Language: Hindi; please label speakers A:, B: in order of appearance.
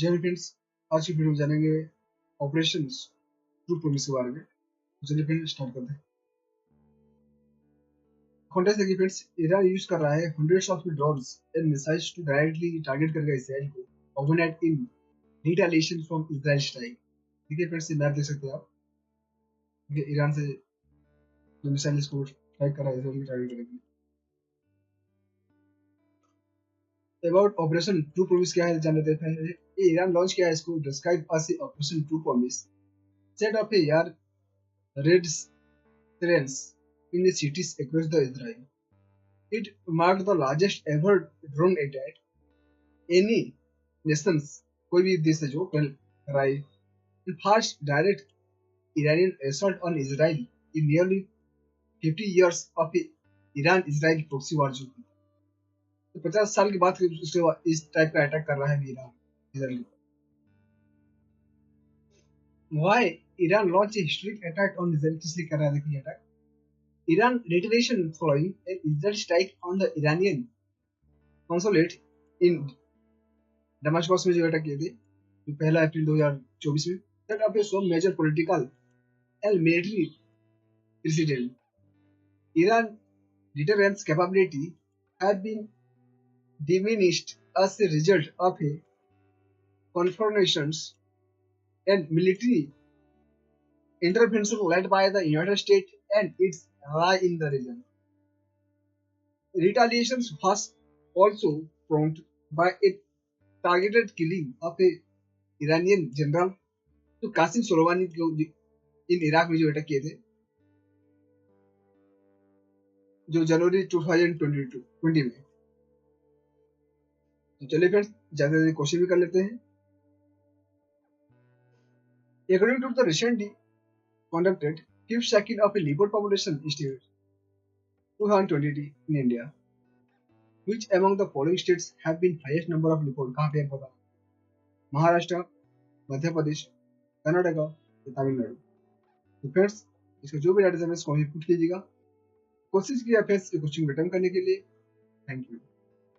A: जय फ्रेंड्स, आज की वीडियो में जानेंगे ऑपरेशन ट्रू प्रॉमिस के बारे में। चलिए फ्रेंड्स स्टार्ट करते हैं। कॉन्टेक्स्ट देखिए फ्रेंड्स, ईरान यूज कर रहा है hundreds of drones and missiles to directly target करके इसराइल को overnight in retaliation from Israel strike. देखिए फ्रेंड्स, ये मैप देख सकते हैं आप। ये ईरान से जो मिसाइल को स्ट्राइक कर रहा है इसराइल को टारगेट करने के लिए। अबाउट ऑपरेशन ट्रू प्रॉमिस क्या है जान लेते हैं। ये ईरान लॉन्च किया है, इसको describe as operation true promise. Set up a यार red terrains in the cities across the Israel. It marked the largest ever drone attack any nations कोई भी देश है जो कर रहा है. The first direct Iranian assault on Israel in nearly 50 years of Iran-Israel proxy war जो थी. तो 50 साल के बाद इस टाइप का अटैक कर रहा है Iran Israel. Why Iran launched a historic attack on Israel? किस लिए कर रहा है देखिए attack. Iran retaliation following an Israel strike on the Iranian consulate in Damascus में जो अटैक किए थे, जो 1 अप्रैल 2024 में. Set up a some major political and military precedent. Iran deterrence capability have been diminished as a result of a confrontations and military intervention led by the United States and its ally in the region. Retaliation was also prompted by a targeted killing of a Iranian general तो कासिम सोलेमानी को इन इराक में जो अटैक किए थे जो जनवरी 2020 में. तो चलिए फ्रेंड्स ज्यादा क्वेश्चन भी कर लेते हैं. According to the recently conducted fifth cycle of a leopard population estimate 2020 in India, which among the following states have been highest number of leopard? कहाँ पे पता? महाराष्ट्र, मध्य प्रदेश, कर्नाटक या तमिलनाडु. तो फ्रेंड्स इसका जो भी डाटा है इसको पुट कीजिएगा. कोशिश कीजिए फ्रेंड्स ये क्वेश्चन रिटर्न करने के लिए. Thank you.